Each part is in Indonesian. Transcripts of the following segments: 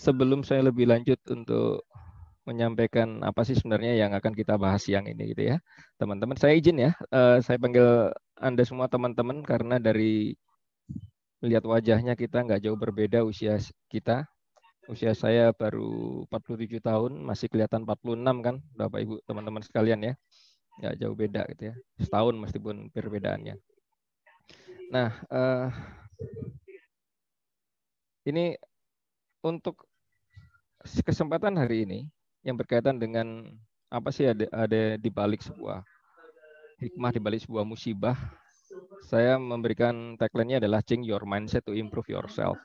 sebelum saya lebih lanjut untuk menyampaikan apa sih sebenarnya yang akan kita bahas siang ini gitu ya. Teman-teman, saya izin ya, saya panggil Anda semua teman-teman karena dari melihat wajahnya kita nggak jauh berbeda usia kita. Usia saya baru 47 tahun, masih kelihatan 46 kan, Bapak Ibu, teman-teman sekalian ya. Nggak jauh beda gitu ya. Setahun meskipun perbedaannya. Nah, ini untuk kesempatan hari ini yang berkaitan dengan apa sih ada di balik sebuah hikmah, di balik sebuah musibah. Saya memberikan tagline-nya adalah change your mindset to improve yourself.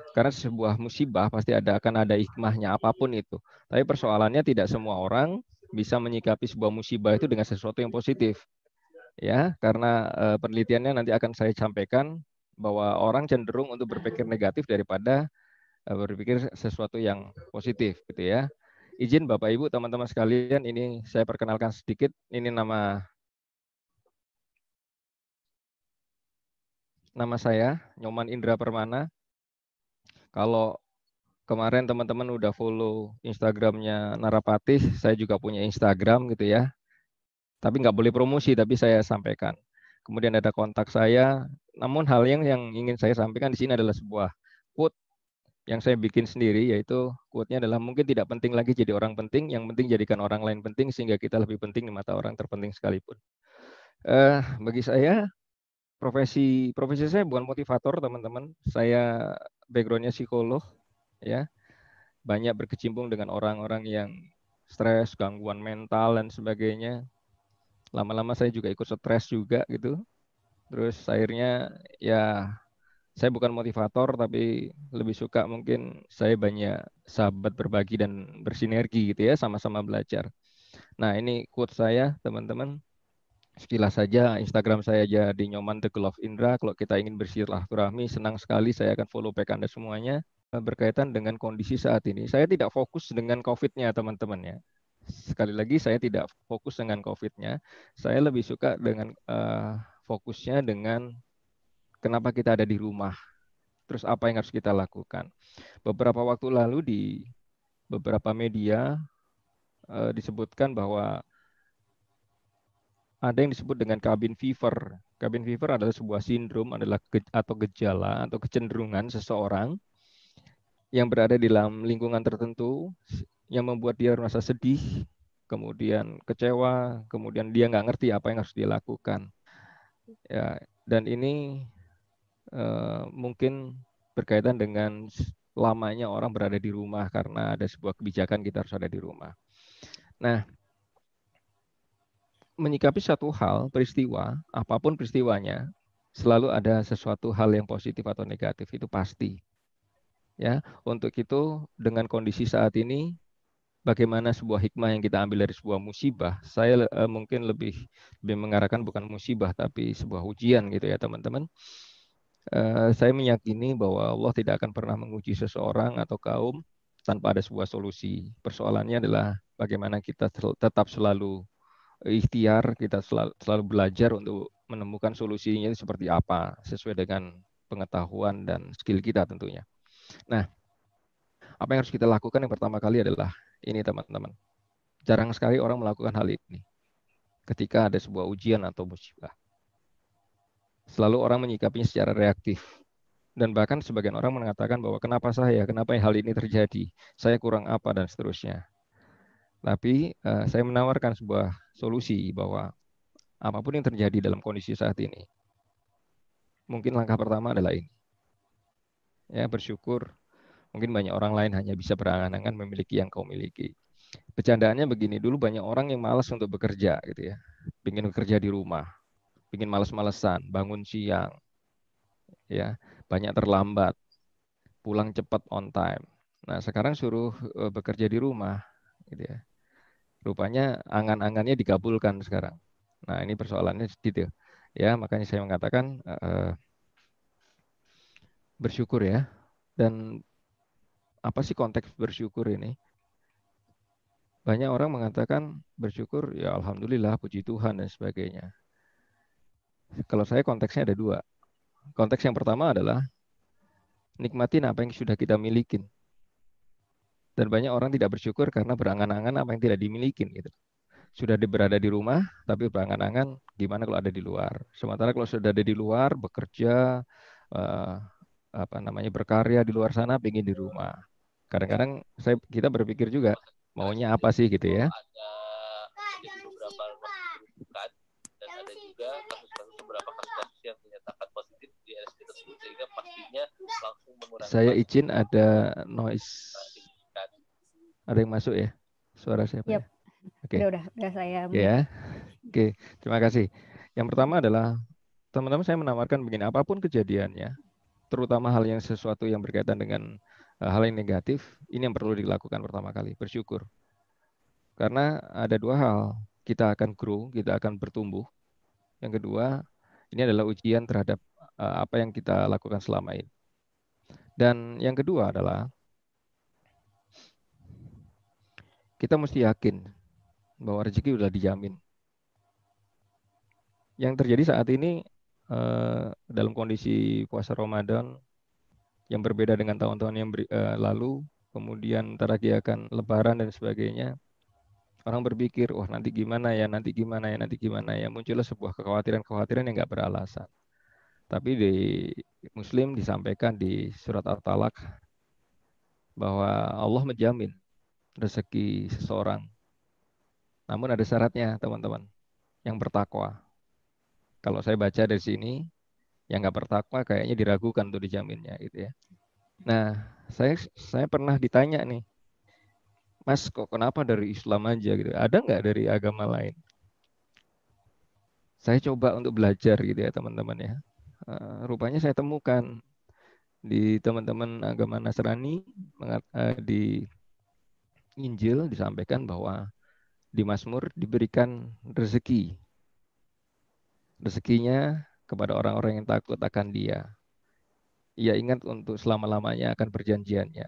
Karena sebuah musibah pasti akan ada hikmahnya apapun itu. Tapi persoalannya tidak semua orang bisa menyikapi sebuah musibah itu dengan sesuatu yang positif. Ya, karena penelitiannya nanti akan saya sampaikan bahwa orang cenderung untuk berpikir negatif daripada berpikir sesuatu yang positif gitu ya. Izin Bapak Ibu, teman-teman sekalian, ini saya perkenalkan sedikit. Ini nama saya Nyoman Indra Permana. Kalau kemarin teman-teman udah follow Instagramnya Narapatih, saya juga punya Instagram gitu ya. Tapi nggak boleh promosi, tapi saya sampaikan. Kemudian ada kontak saya. Namun hal yang ingin saya sampaikan di sini adalah sebuah quote yang saya bikin sendiri, yaitu quote-nya adalah mungkin tidak penting lagi jadi orang penting, yang penting jadikan orang lain penting sehingga kita lebih penting di mata orang terpenting sekalipun. Bagi saya profesi saya bukan motivator teman-teman. Saya background-nya psikolog ya. Banyak berkecimpung dengan orang-orang yang stres, gangguan mental dan sebagainya. Lama-lama saya juga ikut stres juga gitu. Terus akhirnya ya saya bukan motivator tapi lebih suka mungkin saya banyak sahabat berbagi dan bersinergi gitu ya, sama-sama belajar. Nah, ini quote saya teman-teman. Sekilas saja Instagram saya aja di Nyoman The Glove Indra. Kalau kita ingin bersilaturahmi, senang sekali saya akan follow back Anda semuanya. Berkaitan dengan kondisi saat ini, saya tidak fokus dengan COVID-nya teman-teman ya. Sekali lagi saya tidak fokus dengan COVID-nya. Saya lebih suka dengan fokusnya dengan kenapa kita ada di rumah. Terus apa yang harus kita lakukan. Beberapa waktu lalu di beberapa media disebutkan bahwa ada yang disebut dengan cabin fever. Cabin fever adalah sebuah sindrom, atau gejala atau kecenderungan seseorang yang berada di dalam lingkungan tertentu yang membuat dia merasa sedih, kemudian kecewa, kemudian dia nggak ngerti apa yang harus dia lakukan. Ya, dan ini mungkin berkaitan dengan lamanya orang berada di rumah karena ada sebuah kebijakan kita harus ada di rumah. Nah, menyikapi satu hal, peristiwa, apapun peristiwanya, selalu ada sesuatu hal yang positif atau negatif, itu pasti. Ya, untuk itu dengan kondisi saat ini, bagaimana sebuah hikmah yang kita ambil dari sebuah musibah, saya mungkin lebih mengarahkan bukan musibah, tapi sebuah ujian gitu ya teman-teman. Saya meyakini bahwa Allah tidak akan pernah menguji seseorang atau kaum tanpa ada sebuah solusi. Persoalannya adalah bagaimana kita tetap selalu ikhtiar, kita selalu belajar untuk menemukan solusinya seperti apa, sesuai dengan pengetahuan dan skill kita tentunya. Nah, apa yang harus kita lakukan yang pertama kali adalah ini teman-teman. Jarang sekali orang melakukan hal ini ketika ada sebuah ujian atau musibah. Selalu orang menyikapinya secara reaktif. Dan bahkan sebagian orang mengatakan bahwa kenapa hal ini terjadi, saya kurang apa, dan seterusnya. Tapi saya menawarkan sebuah solusi bahwa apapun yang terjadi dalam kondisi saat ini, mungkin langkah pertama adalah ini. Ya, bersyukur. Mungkin banyak orang lain hanya bisa berangan-angan memiliki yang kau miliki. Bercandaannya begini, dulu banyak orang yang malas untuk bekerja gitu ya. Pingin bekerja di rumah, pingin malas-malesan, bangun siang, ya, banyak terlambat, pulang cepat on time. Nah, sekarang suruh bekerja di rumah gitu ya. Rupanya angan-angannya dikabulkan sekarang. Nah, ini persoalannya gitu. Ya, makanya saya mengatakan bersyukur ya. Dan apa sih konteks bersyukur ini? Banyak orang mengatakan bersyukur, ya alhamdulillah, puji Tuhan dan sebagainya. Kalau saya konteksnya ada dua. Konteks yang pertama adalah nikmatin apa yang sudah kita milikin. Dan banyak orang tidak bersyukur karena berangan-angan apa yang tidak dimiliki gitu. Sudah berada di rumah, tapi berangan-angan gimana kalau ada di luar. Sementara kalau sudah ada di luar, bekerja, eh, apa namanya, berkarya di luar sana, pengen di rumah. Kadang-kadang kita berpikir juga maunya apa sih gitu ya. Saya izin ada noise. Ada yang masuk ya? Suara siapa ya? Oke. Udah saya ya. Oke, terima kasih. Yang pertama adalah teman-teman saya menawarkan begini, apapun kejadiannya, terutama hal yang sesuatu yang berkaitan dengan hal yang negatif, ini yang perlu dilakukan pertama kali, bersyukur. Karena ada dua hal, kita akan grow, kita akan bertumbuh. Yang kedua, ini adalah ujian terhadap apa yang kita lakukan selama ini. Dan yang kedua adalah kita mesti yakin bahwa rezeki sudah dijamin. Yang terjadi saat ini dalam kondisi puasa Ramadan yang berbeda dengan tahun-tahun yang lalu, kemudian ntar lagi akan Lebaran dan sebagainya, orang berpikir, wah nanti gimana ya, nanti gimana ya, nanti gimana ya, muncullah sebuah kekhawatiran-kekhawatiran yang nggak beralasan. Tapi di Muslim disampaikan di surat At-Talaq bahwa Allah menjamin rezeki seseorang. Namun ada syaratnya, teman-teman, yang bertakwa. Kalau saya baca dari sini, yang nggak bertakwa kayaknya diragukan tuh dijaminnya gitu ya. Nah, saya pernah ditanya nih, Mas, kok kenapa dari Islam aja gitu? Ada nggak dari agama lain? Saya coba untuk belajar gitu ya teman-teman ya. Rupanya saya temukan di teman-teman agama Nasrani di Injil disampaikan bahwa di Mazmur diberikan rezeki. Rezekinya kepada orang-orang yang takut akan Dia. Ia ingat untuk selama-lamanya akan perjanjiannya.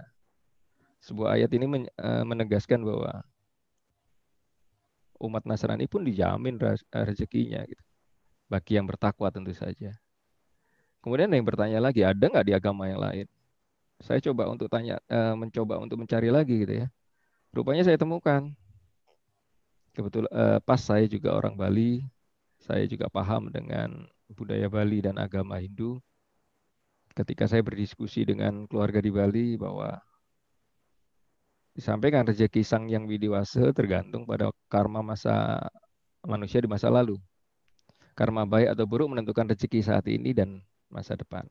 Sebuah ayat ini menegaskan bahwa umat Nasrani pun dijamin rezekinya gitu. Bagi yang bertakwa tentu saja. Kemudian ada yang bertanya lagi, ada nggak di agama yang lain? Saya coba untuk mencoba untuk mencari lagi gitu ya. Rupanya saya temukan. Kebetulan pas saya juga orang Bali, saya juga paham dengan budaya Bali dan agama Hindu. Ketika saya berdiskusi dengan keluarga di Bali bahwa disampaikan rezeki sang yang widiwasa tergantung pada karma manusia di masa lalu. Karma baik atau buruk menentukan rezeki saat ini dan masa depan.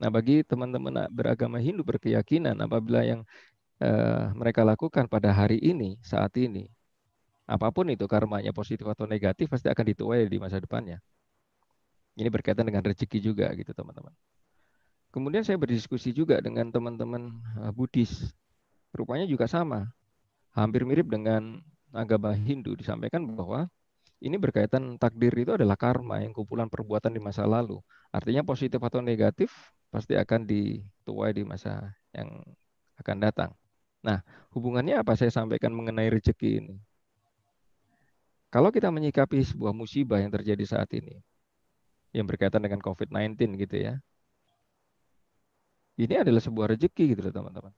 Nah, bagi teman-teman beragama Hindu berkeyakinan apabila yang mereka lakukan pada hari ini, saat ini, apapun itu karmanya positif atau negatif pasti akan dituai di masa depannya. Ini berkaitan dengan rezeki juga gitu teman-teman. Kemudian saya berdiskusi juga dengan teman-teman Buddhis. Rupanya juga sama. Hampir mirip dengan agama Hindu disampaikan bahwa ini berkaitan takdir itu adalah karma yang kumpulan perbuatan di masa lalu. Artinya positif atau negatif pasti akan dituai di masa yang akan datang. Nah, hubungannya apa saya sampaikan mengenai rezeki ini? Kalau kita menyikapi sebuah musibah yang terjadi saat ini, yang berkaitan dengan COVID-19 gitu ya, ini adalah sebuah rezeki gitu loh teman-teman.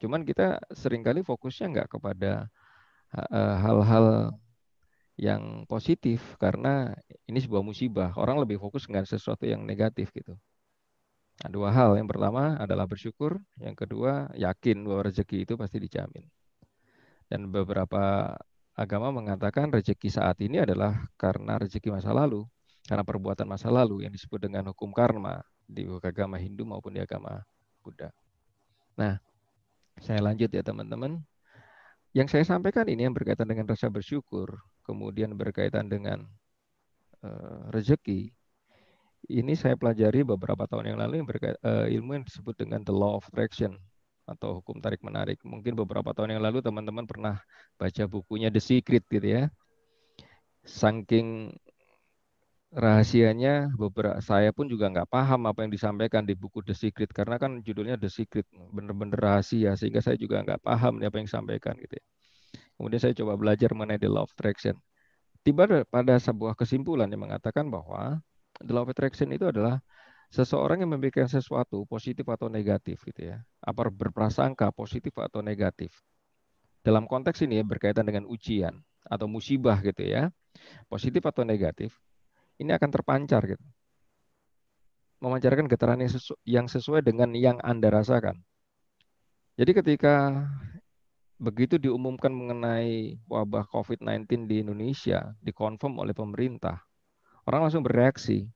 Cuman kita seringkali fokusnya nggak kepada hal-hal yang positif karena ini sebuah musibah. Orang lebih fokus dengan sesuatu yang negatif gitu. Nah, dua hal. Yang pertama adalah bersyukur. Yang kedua, yakin bahwa rezeki itu pasti dijamin. Dan beberapa agama mengatakan rezeki saat ini adalah karena rezeki masa lalu. Karena perbuatan masa lalu yang disebut dengan hukum karma di agama Hindu maupun di agama Buddha. Nah, saya lanjut ya teman-teman. Yang saya sampaikan ini yang berkaitan dengan rasa bersyukur, kemudian berkaitan dengan rezeki. Ini saya pelajari beberapa tahun yang lalu yang ilmu yang disebut dengan the law of attraction atau hukum tarik menarik. Mungkin beberapa tahun yang lalu teman-teman pernah baca bukunya The Secret gitu ya. Saking rahasianya saya pun juga nggak paham apa yang disampaikan di buku The Secret karena kan judulnya The Secret, bener-bener rahasia sehingga saya juga nggak paham apa yang disampaikan gitu ya. Kemudian saya coba belajar mengenai the law of attraction. Tiba pada sebuah kesimpulan yang mengatakan bahwa the law of attraction itu adalah Seseorang yang memikirkan sesuatu positif atau negatif gitu ya, apa berprasangka positif atau negatif. Dalam konteks ini ya, berkaitan dengan ujian atau musibah gitu ya, positif atau negatif, ini akan terpancar gitu. Memancarkan getaran yang sesuai dengan yang Anda rasakan. Jadi ketika begitu diumumkan mengenai wabah COVID-19 di Indonesia, dikonfirm oleh pemerintah, orang langsung bereaksi.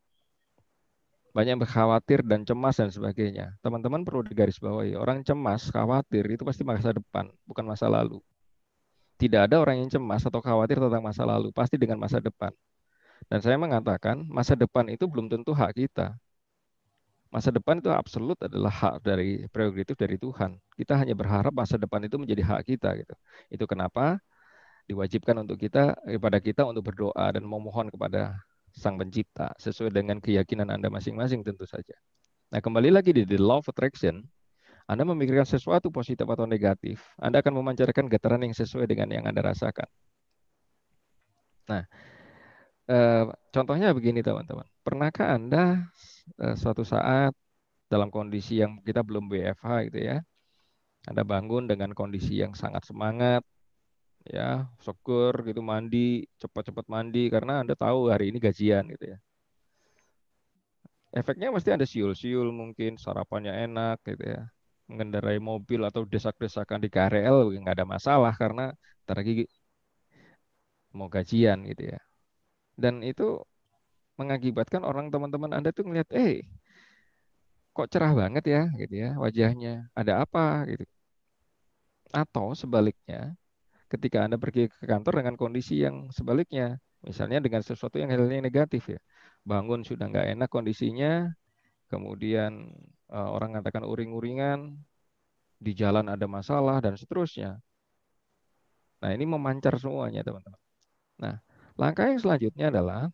Banyak yang khawatir dan cemas dan sebagainya. Teman-teman perlu digarisbawahi, orang cemas, khawatir itu pasti masa depan, bukan masa lalu. Tidak ada orang yang cemas atau khawatir tentang masa lalu, pasti dengan masa depan. Dan saya mengatakan, masa depan itu belum tentu hak kita. Masa depan itu absolut adalah hak dari prerogatif dari Tuhan. Kita hanya berharap masa depan itu menjadi hak kita gitu. Itu kenapa diwajibkan untuk kita kepada kita untuk berdoa dan memohon kepada Sang Pencipta sesuai dengan keyakinan Anda masing-masing tentu saja. Nah, kembali lagi di The Law of Attraction, Anda memikirkan sesuatu positif atau negatif, Anda akan memancarkan getaran yang sesuai dengan yang Anda rasakan. Nah, contohnya begini teman-teman. Pernahkah Anda suatu saat dalam kondisi yang kita belum WFH gitu ya, Anda bangun dengan kondisi yang sangat semangat, ya, seger gitu, mandi, cepat-cepat mandi karena Anda tahu hari ini gajian gitu ya. Efeknya pasti Anda siul-siul mungkin, sarapannya enak gitu ya. Mengendarai mobil atau desak-desakan di KRL nggak ada masalah karena ntar lagi mau gajian gitu ya. Dan itu mengakibatkan orang teman-teman Anda tuh ngeliat, kok cerah banget ya gitu ya wajahnya, ada apa gitu. Atau sebaliknya, ketika Anda pergi ke kantor dengan kondisi yang sebaliknya, misalnya dengan sesuatu yang halnya negatif ya, bangun sudah nggak enak kondisinya, kemudian orang mengatakan uring-uringan, di jalan ada masalah dan seterusnya. Nah, ini memancar semuanya teman-teman. Nah, langkah yang selanjutnya adalah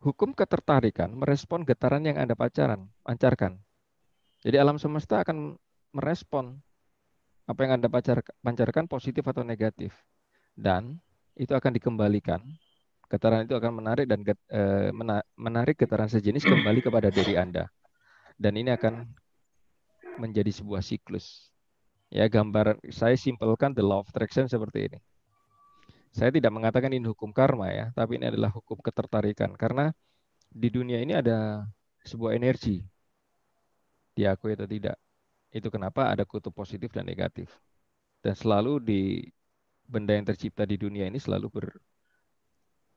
hukum ketertarikan merespon getaran yang Anda pancarkan. Jadi alam semesta akan merespon apa yang Anda pancarkan positif atau negatif. Dan itu akan dikembalikan. Getaran itu akan menarik dan menarik getaran sejenis kembali kepada diri Anda. Dan ini akan menjadi sebuah siklus. Ya, gambar saya simpelkan the law of attraction seperti ini. Saya tidak mengatakan ini hukum karma ya, tapi ini adalah hukum ketertarikan. Karena di dunia ini ada sebuah energi, diakui atau tidak. Itu kenapa ada kutub positif dan negatif. Dan selalu di benda yang tercipta di dunia ini selalu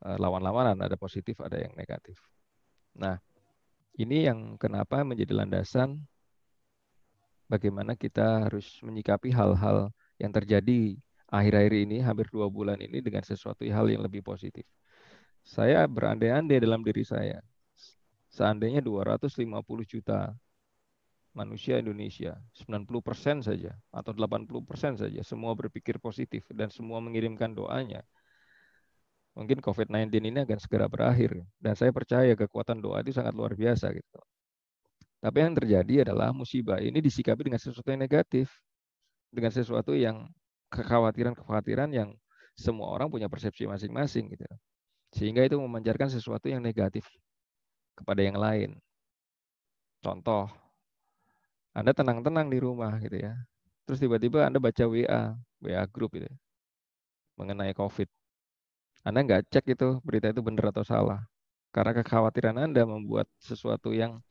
berlawan-lawanan, ada positif, ada yang negatif. Nah, ini yang kenapa menjadi landasan bagaimana kita harus menyikapi hal-hal yang terjadi akhir-akhir ini, hampir 2 bulan ini dengan sesuatu hal yang lebih positif. Saya berandai-andai dalam diri saya, seandainya 250 juta manusia Indonesia, 90% saja atau 80% saja semua berpikir positif dan semua mengirimkan doanya, mungkin COVID-19 ini akan segera berakhir. Dan saya percaya kekuatan doa itu sangat luar biasa gitu. Tapi yang terjadi adalah musibah ini disikapi dengan sesuatu yang negatif, dengan sesuatu yang kekhawatiran-kekhawatiran yang semua orang punya persepsi masing-masing gitu. Sehingga itu memancarkan sesuatu yang negatif kepada yang lain. Contoh, Anda tenang-tenang di rumah gitu ya. Terus tiba-tiba Anda baca WA grup gitu ya, mengenai COVID. Anda nggak cek itu berita itu benar atau salah. Karena kekhawatiran Anda membuat sesuatu yang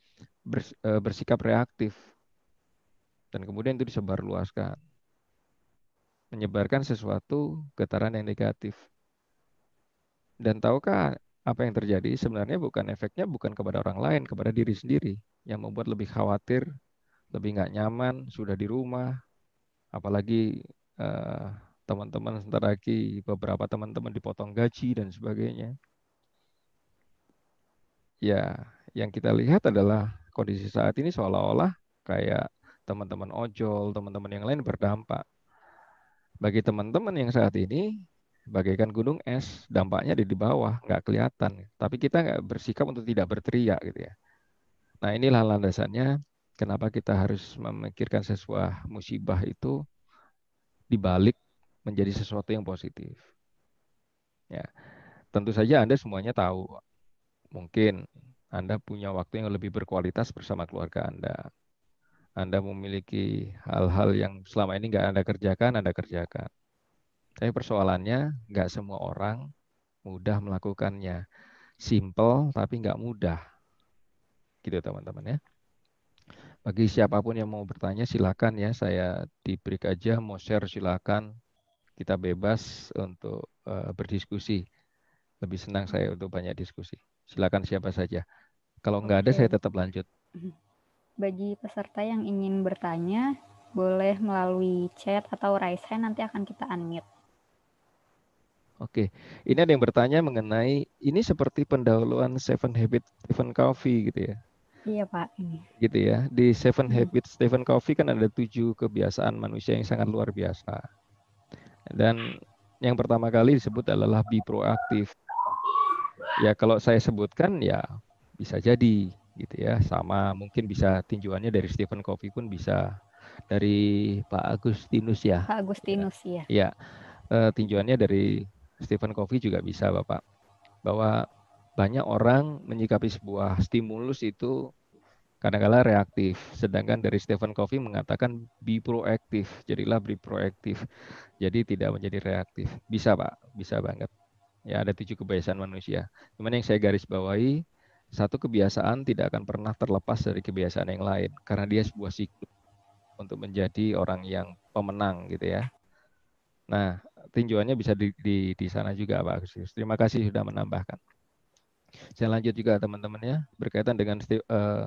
bersikap reaktif. Dan kemudian itu disebarluaskan. Menyebarkan sesuatu getaran yang negatif. Dan tahukah apa yang terjadi? Sebenarnya bukan efeknya bukan kepada orang lain, kepada diri sendiri. Yang membuat lebih khawatir, lebih nggak nyaman, sudah di rumah. Apalagi eh, teman-teman sebentar lagi beberapa teman-teman dipotong gaji dan sebagainya. Ya, yang kita lihat adalah kondisi saat ini seolah-olah kayak teman-teman ojol, teman-teman yang lain berdampak. Bagi teman-teman yang saat ini, bagaikan gunung es, dampaknya ada di bawah, nggak kelihatan. Tapi kita nggak bersikap untuk tidak berteriak gitu ya. Nah inilah landasannya kenapa kita harus memikirkan sebuah musibah itu dibalik menjadi sesuatu yang positif. Ya, tentu saja Anda semuanya tahu, mungkin Anda punya waktu yang lebih berkualitas bersama keluarga Anda. Anda memiliki hal-hal yang selama ini nggak Anda kerjakan, Anda kerjakan. Tapi persoalannya nggak semua orang mudah melakukannya. Simple tapi nggak mudah. Gitu teman-teman ya. Bagi siapapun yang mau bertanya silakan ya. Saya di break aja, mau share silakan. Kita bebas untuk berdiskusi. Lebih senang saya untuk banyak diskusi. Silakan siapa saja. Kalau nggak ada, Oke. saya tetap lanjut. Bagi peserta yang ingin bertanya, boleh melalui chat atau raise hand, nanti akan kita unmute. Oke, ini ada yang bertanya mengenai ini seperti pendahuluan Seven Habits Stephen Covey gitu ya. Iya Pak. Gitu ya. Di Seven Habits Stephen Covey kan ada 7 kebiasaan manusia yang sangat luar biasa. Dan yang pertama kali disebut adalah be proaktif. Ya kalau saya sebutkan ya bisa jadi gitu ya. Sama mungkin bisa tinjauannya dari Stephen Covey pun bisa dari Pak Agustinus ya. Pak Agustinus ya. Ya, tinjauannya dari Stephen Covey juga bisa Bapak. Bahwa banyak orang menyikapi sebuah stimulus itu kadang-kala reaktif. Sedangkan dari Stephen Covey mengatakan be proaktif. Jadilah be proaktif. Jadi tidak menjadi reaktif. Bisa Pak, bisa banget. Ya ada 7 kebiasaan manusia. Cuman yang saya garis bawahi, satu kebiasaan tidak akan pernah terlepas dari kebiasaan yang lain. Karena dia sebuah siklus untuk menjadi orang yang pemenang gitu ya. Nah, tinjauannya bisa di sana juga Pak Agustinus. Terima kasih sudah menambahkan. Saya lanjut juga teman-teman ya, berkaitan dengan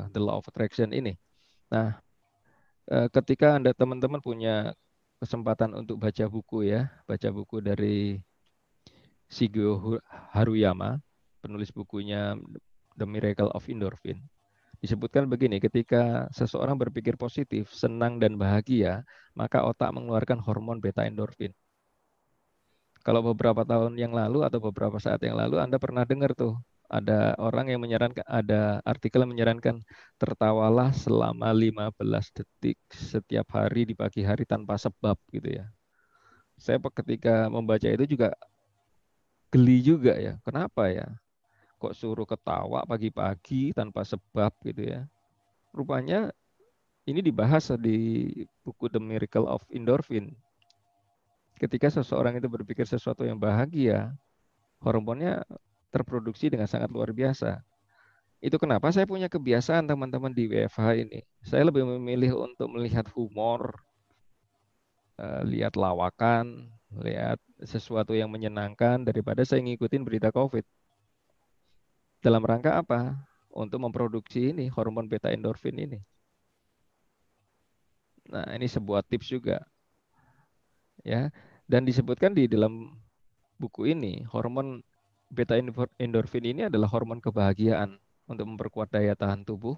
the law of attraction ini. Nah, ketika Anda teman-teman punya kesempatan untuk baca buku ya, baca buku dari Shigeo Haruyama, penulis bukunya The Miracle of Endorphin. Disebutkan begini, ketika seseorang berpikir positif, senang dan bahagia, maka otak mengeluarkan hormon beta endorfin. Kalau beberapa tahun yang lalu atau beberapa saat yang lalu Anda pernah dengar tuh ada orang yang menyarankan, ada artikel yang menyarankan tertawalah selama 15 detik setiap hari di pagi hari tanpa sebab gitu ya. Saya ketika membaca itu juga geli juga ya. Kenapa ya? Kok suruh ketawa pagi-pagi tanpa sebab gitu ya. Rupanya ini dibahas di buku The Miracle of Endorphin. Ketika seseorang itu berpikir sesuatu yang bahagia, hormonnya terproduksi dengan sangat luar biasa. Itu kenapa saya punya kebiasaan teman-teman di WFH ini. Saya lebih memilih untuk melihat humor, lihat lawakan, lihat sesuatu yang menyenangkan daripada saya ngikutin berita COVID. Dalam rangka apa? Untuk memproduksi ini hormon beta endorfin ini. Nah, ini sebuah tips juga ya. Dan disebutkan di dalam buku ini, hormon beta endorfin ini adalah hormon kebahagiaan untuk memperkuat daya tahan tubuh,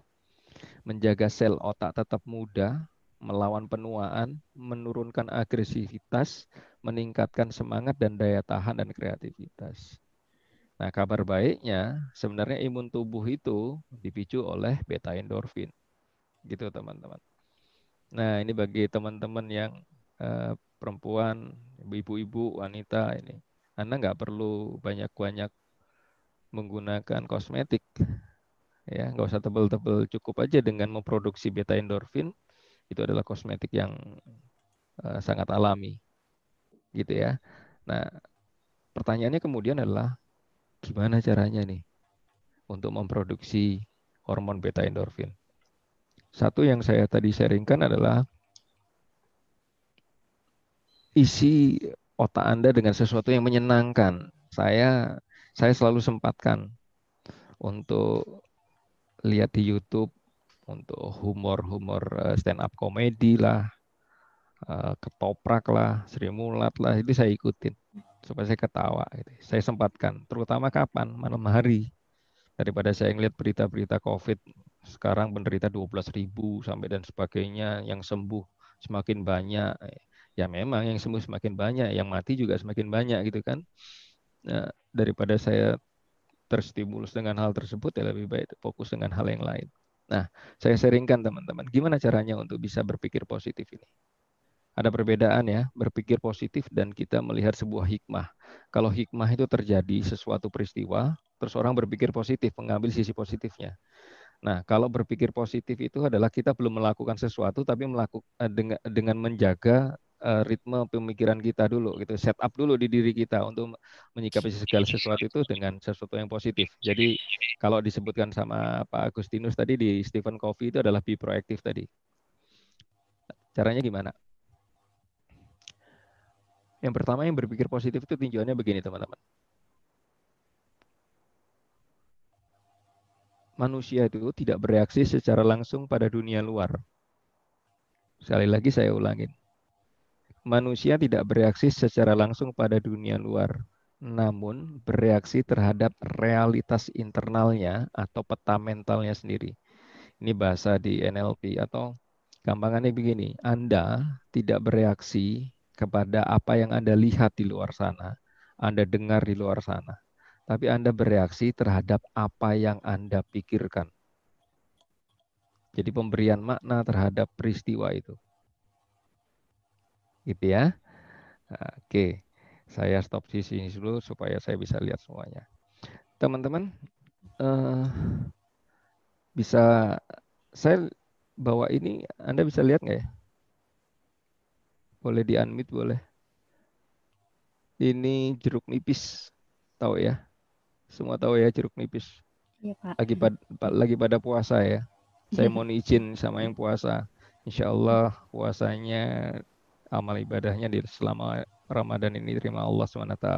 menjaga sel otak tetap muda, melawan penuaan, menurunkan agresivitas, meningkatkan semangat dan daya tahan dan kreativitas. Nah, kabar baiknya sebenarnya imun tubuh itu dipicu oleh beta endorfin. Gitu teman-teman. Nah, ini bagi teman-teman yang perempuan, ibu-ibu, wanita ini. Anda nggak perlu banyak-banyak menggunakan kosmetik. Ya, nggak usah tebel-tebel, cukup aja dengan memproduksi beta endorfin. Itu adalah kosmetik yang sangat alami. Gitu ya. Nah, pertanyaannya kemudian adalah gimana caranya nih untuk memproduksi hormon beta endorfin? Satu yang saya tadi sharingkan adalah isi otak Anda dengan sesuatu yang menyenangkan. Saya selalu sempatkan untuk lihat di YouTube untuk humor-humor stand up komedi lah, ketoprak lah, Sri Mulat lah, itu saya ikutin supaya saya ketawa. Gitu. Saya sempatkan, terutama kapan? Malam hari. Daripada saya ngeliat berita-berita COVID, sekarang penderita 12.000 sampai dan sebagainya, yang sembuh semakin banyak. Ya memang yang sembuh semakin banyak, yang mati juga semakin banyak gitu kan. Nah, daripada saya terstimulus dengan hal tersebut, ya lebih baik fokus dengan hal yang lain. Nah, saya sharingkan teman-teman, gimana caranya untuk bisa berpikir positif ini. Ada perbedaan ya, berpikir positif dan kita melihat sebuah hikmah. Kalau hikmah itu terjadi sesuatu peristiwa, Terus orang berpikir positif, mengambil sisi positifnya. Nah, kalau berpikir positif itu adalah kita belum melakukan sesuatu, tapi dengan menjaga ritme pemikiran kita dulu, gitu. Set up dulu di diri kita untuk menyikapi segala sesuatu itu dengan sesuatu yang positif. Jadi, kalau disebutkan sama Pak Agustinus tadi di Stephen Covey itu adalah be proaktif tadi. Caranya gimana? Yang pertama, yang berpikir positif itu tinjauannya begini, teman-teman. Manusia itu tidak bereaksi secara langsung pada dunia luar. Sekali lagi saya ulangin. Manusia tidak bereaksi secara langsung pada dunia luar, namun bereaksi terhadap realitas internalnya atau peta mentalnya sendiri. Ini bahasa di NLP atau gampangannya begini, Anda tidak bereaksi kepada apa yang Anda lihat di luar sana, Anda dengar di luar sana, tapi Anda bereaksi terhadap apa yang Anda pikirkan. Jadi pemberian makna terhadap peristiwa itu. Gitu ya. Nah, oke, saya stop di sini dulu supaya saya bisa lihat semuanya. Teman-teman, bisa saya bawa ini, Anda bisa lihat nggak ya? Boleh di-unmute, boleh. Ini jeruk nipis, tahu ya? Semua tahu ya jeruk nipis. Iya, Pak. Lagi pada puasa ya. Saya mohon izin sama yang puasa. Insya Allah puasanya, amal ibadahnya di selama Ramadan ini terima Allah SWT.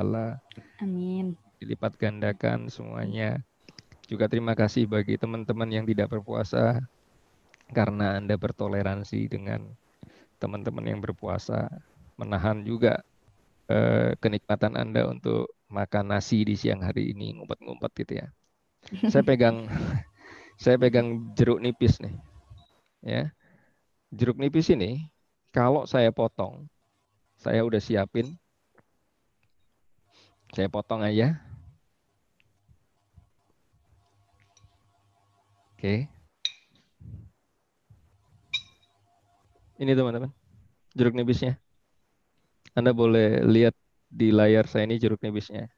Amin. Dilipat gandakan semuanya. Juga terima kasih bagi teman-teman yang tidak berpuasa karena Anda bertoleransi dengan teman-teman yang berpuasa, menahan juga kenikmatan Anda untuk makan nasi di siang hari ini, ngumpet-ngumpet gitu ya. Saya pegang jeruk nipis nih. Ya. Jeruk nipis ini kalau saya potong, saya udah siapin. Saya potong aja. Oke. Ini teman-teman, jeruk nipisnya. Anda boleh lihat di layar saya ini jeruk nipisnya.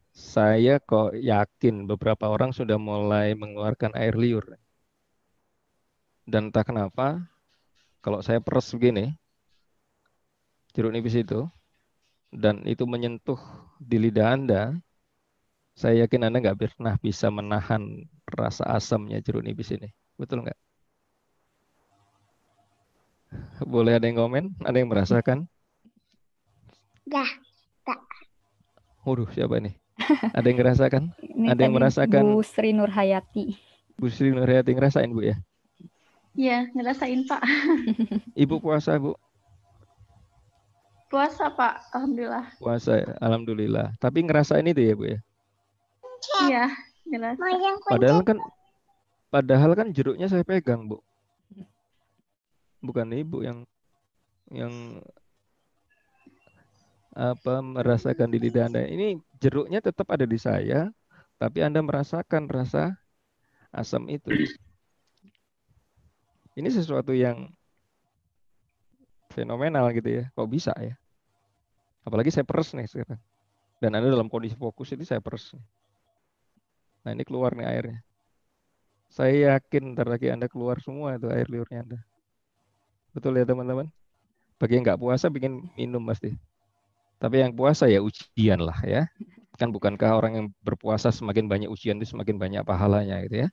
Saya kok yakin beberapa orang sudah mulai mengeluarkan air liur. Dan entah kenapa, kalau saya peres begini, jeruk nipis itu, dan itu menyentuh di lidah Anda, saya yakin Anda nggak pernah bisa menahan rasa asamnya jeruk nipis ini. Betul nggak? Boleh ada yang komen? Ada yang merasakan? Dah. Waduh, siapa nih? Ada yang merasakan? Ini Ada yang tadi merasakan? Bu Sri Nurhayati. Bu Sri Nurhayati ngerasain, Bu ya? Iya, ngerasain Pak. Ibu puasa, Bu? Puasa Pak, alhamdulillah. Puasa, alhamdulillah. Tapi ngerasain itu ya, Bu ya? Iya, ngerasain. Padahal kan jeruknya saya pegang, Bu. Bukan Ibu yang merasakan di lidah Anda. Ini jeruknya tetap ada di saya, tapi Anda merasakan rasa asam itu. Ini sesuatu yang fenomenal gitu ya. Kok bisa ya? Apalagi saya peres nih sekarang. Dan Anda dalam kondisi fokus itu saya peres nih. Nah ini keluar nih airnya. Saya yakin ntar lagi Anda keluar semua itu air liurnya Anda. Betul ya teman-teman? Bagi yang nggak puasa bikin minum pasti. Tapi yang puasa ya ujian lah ya. Kan bukankah orang yang berpuasa semakin banyak ujian itu semakin banyak pahalanya gitu ya.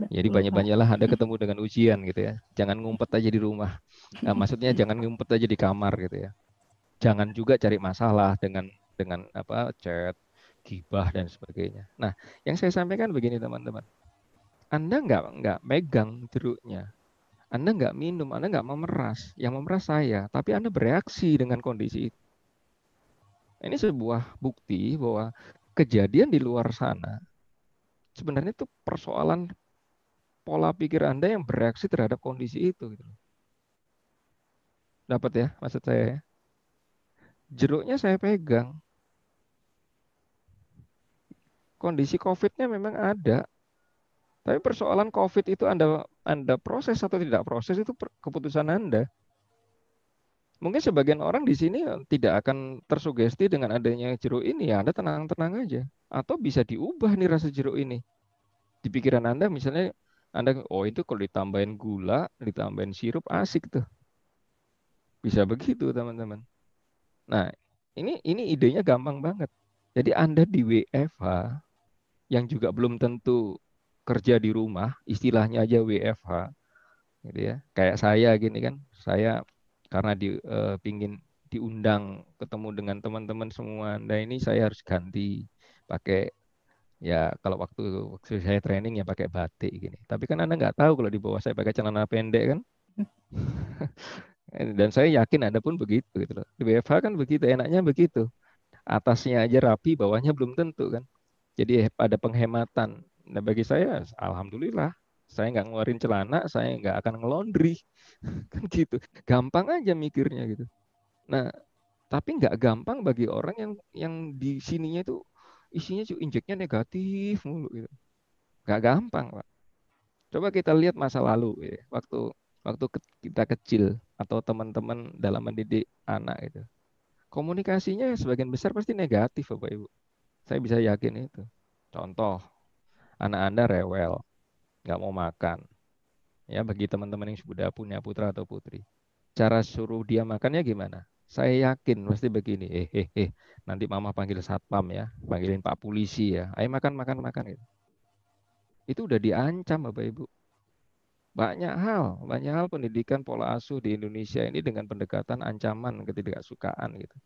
Jadi banyak-banyaklah Anda ketemu dengan ujian gitu ya. Jangan ngumpet aja di rumah. Nah, maksudnya jangan ngumpet aja di kamar gitu ya. Jangan juga cari masalah dengan chat, gibah dan sebagainya. Nah, yang saya sampaikan begini teman-teman. Anda nggak megang jeruknya. Anda nggak minum, Anda nggak memeras. Yang memeras saya, tapi Anda bereaksi dengan kondisi itu. Ini sebuah bukti bahwa kejadian di luar sana sebenarnya itu persoalan pola pikir Anda yang bereaksi terhadap kondisi itu. Gitu. Dapat ya maksud saya ya? Jeruknya saya pegang. Kondisi COVID-nya memang ada. Tapi persoalan COVID itu Anda proses atau tidak proses itu keputusan Anda. Mungkin sebagian orang di sini tidak akan tersugesti dengan adanya jeruk ini, ya Anda tenang-tenang aja. Atau bisa diubah nih rasa jeruk ini. Di pikiran Anda misalnya, Anda, oh itu kalau ditambahin gula, ditambahin sirup, asik tuh. Bisa begitu teman-teman. Nah, ini idenya gampang banget. Jadi Anda di WFH, yang juga belum tentu kerja di rumah, istilahnya aja WFH, gitu ya. Kayak saya gini kan, saya karena pingin diundang ketemu dengan teman-teman semua, nah ini saya harus ganti pakai, ya kalau waktu saya training ya pakai batik gini. Tapi kan Anda nggak tahu kalau di bawah saya pakai celana pendek kan. Dan saya yakin Anda pun begitu gitu loh. Di WFH kan begitu, enaknya begitu. Atasnya aja rapi, bawahnya belum tentu kan. Jadi ada penghematan. Nah bagi saya, alhamdulillah, saya nggak ngeluarin celana, saya nggak akan ngelondri, kan gitu. Gampang aja mikirnya gitu. Nah, tapi nggak gampang bagi orang yang di sininya itu isinya injeknya negatif mulu gitu. Nggak gampang, Pak. Coba kita lihat masa lalu ya, waktu kita kecil atau teman-teman dalam mendidik anak itu. Komunikasinya sebagian besar pasti negatif, Bapak Ibu. Saya bisa yakin itu. Contoh, anak Anda rewel, nggak mau makan. Ya, bagi teman-teman yang sudah punya putra atau putri. Cara suruh dia makannya gimana? Saya yakin pasti begini. Nanti mama panggil satpam ya, panggilin Pak Polisi ya. Ayo makan, makan, makan. Gitu. Itu udah diancam, Bapak Ibu. Banyak hal pendidikan pola asuh di Indonesia ini dengan pendekatan ancaman ketidaksukaan gitu.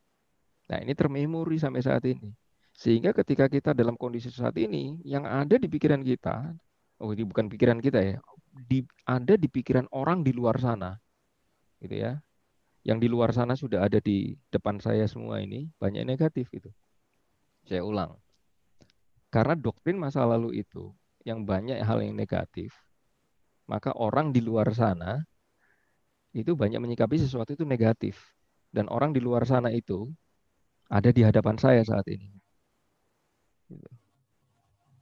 Nah, ini termemori sampai saat ini. Sehingga ketika kita dalam kondisi saat ini, yang ada di pikiran kita, oh ini bukan pikiran kita ya, ada di pikiran orang di luar sana, gitu ya. Yang di luar sana sudah ada di depan saya semua ini, banyak negatif itu. Saya ulang. Karena doktrin masa lalu itu, yang banyak hal yang negatif, maka orang di luar sana itu banyak menyikapi sesuatu itu negatif. Dan orang di luar sana itu ada di hadapan saya saat ini.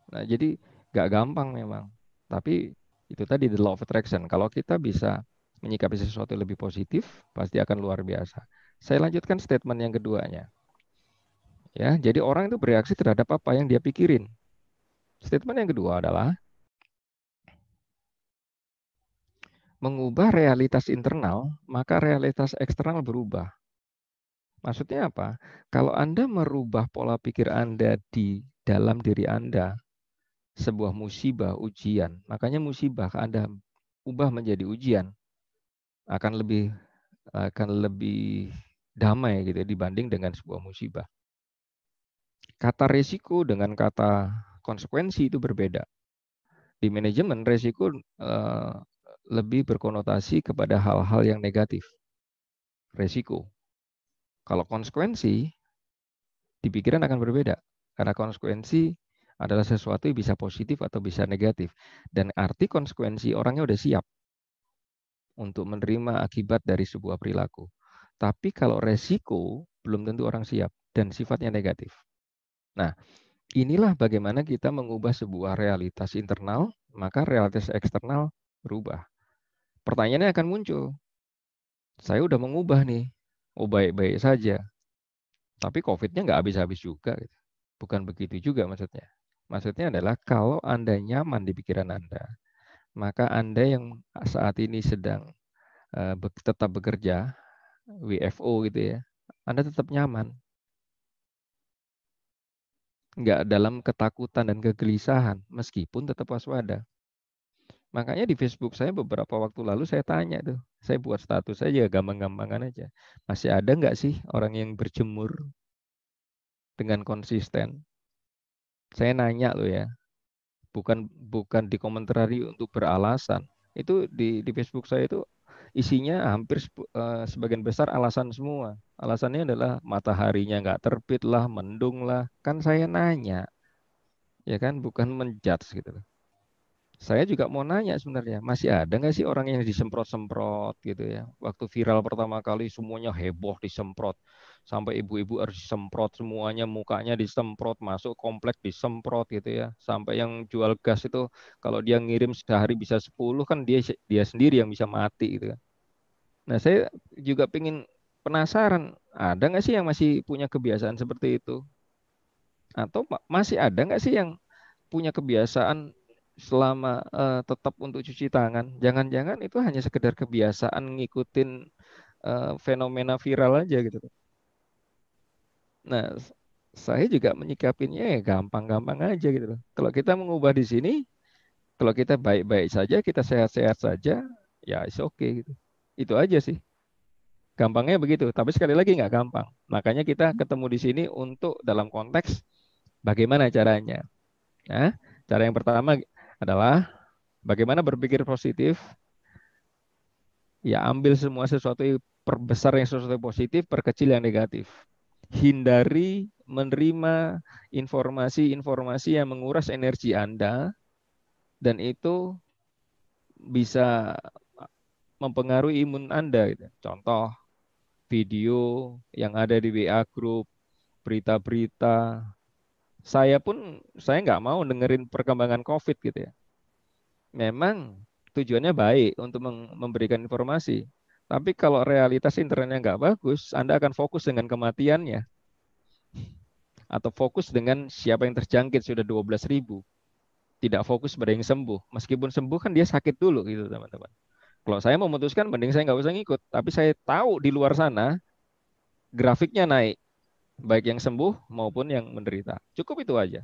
Nah, jadi gak gampang memang. Tapi itu tadi the law of attraction. Kalau kita bisa menyikapi sesuatu yang lebih positif, pasti akan luar biasa. Saya lanjutkan statement yang keduanya. Ya, jadi orang itu bereaksi terhadap apa yang dia pikirin. Statement yang kedua adalah mengubah realitas internal, maka realitas eksternal berubah. Maksudnya apa? Kalau Anda merubah pola pikir Anda di dalam diri Anda, sebuah musibah, ujian, makanya musibah Anda ubah menjadi ujian, akan lebih damai gitu ya, dibanding dengan sebuah musibah. Kata resiko dengan kata konsekuensi itu berbeda. Di manajemen resiko lebih berkonotasi kepada hal-hal yang negatif. Resiko. Kalau konsekuensi, di pikiran akan berbeda. Karena konsekuensi adalah sesuatu yang bisa positif atau bisa negatif. Dan arti konsekuensi orangnya udah siap untuk menerima akibat dari sebuah perilaku. Tapi kalau resiko, belum tentu orang siap dan sifatnya negatif. Nah, inilah bagaimana kita mengubah sebuah realitas internal, maka realitas eksternal berubah. Pertanyaannya akan muncul. Saya udah mengubah nih, oh baik-baik saja. Tapi COVID-nya nggak habis-habis juga. Gitu. Bukan begitu juga maksudnya. Maksudnya adalah kalau Anda nyaman di pikiran Anda, maka Anda yang saat ini sedang tetap bekerja, WFO gitu ya, Anda tetap nyaman. Nggak dalam ketakutan dan kegelisahan, meskipun tetap waspada. Makanya di Facebook saya beberapa waktu lalu saya tanya tuh, saya buat status aja, gampang-gampangan aja. Masih ada nggak sih orang yang berjemur dengan konsisten? Saya nanya loh ya, bukan dikomentari untuk beralasan. Itu di Facebook saya itu isinya hampir sebagian besar alasan semua. Alasannya adalah mataharinya nggak terbit lah, mendung lah. Kan saya nanya, ya kan, bukan menjudge gitu loh. Saya juga mau nanya sebenarnya, masih ada nggak sih orang yang disemprot-semprot gitu ya? Waktu viral pertama kali semuanya heboh disemprot. Sampai ibu-ibu harus disemprot semuanya, mukanya disemprot, masuk komplek disemprot gitu ya. Sampai yang jual gas itu kalau dia ngirim sehari bisa 10 kan dia sendiri yang bisa mati gitu kan. Nah, saya juga pengen penasaran, ada nggak sih yang masih punya kebiasaan seperti itu? Atau masih ada nggak sih yang punya kebiasaan selama tetap untuk cuci tangan? Jangan-jangan itu hanya sekedar kebiasaan ngikutin fenomena viral aja gitu. Nah, saya juga menyikapinya ya gampang-gampang aja gitu loh. Kalau kita mengubah di sini, kalau kita baik-baik saja, kita sehat-sehat saja, ya it's okay gitu. Itu aja sih. Gampangnya begitu. Tapi sekali lagi nggak gampang. Makanya kita ketemu di sini untuk dalam konteks bagaimana caranya. Nah, cara yang pertama adalah bagaimana berpikir positif. Ya, ambil semua sesuatu, perbesar yang sesuatu yang positif, perkecil yang negatif. Hindari menerima informasi-informasi yang menguras energi Anda dan itu bisa mempengaruhi imun Anda gitu. Contoh video yang ada di WA group, berita-berita. Saya nggak mau dengerin perkembangan COVID gitu ya. Memang tujuannya baik untuk memberikan informasi. Tapi kalau realitas internetnya nggak bagus, Anda akan fokus dengan kematiannya. Atau fokus dengan siapa yang terjangkit sudah 12.000. Tidak fokus pada yang sembuh. Meskipun sembuh kan dia sakit dulu gitu teman-teman. Kalau saya memutuskan mending saya nggak usah ngikut. Tapi saya tahu di luar sana grafiknya naik. Baik yang sembuh maupun yang menderita. Cukup itu aja.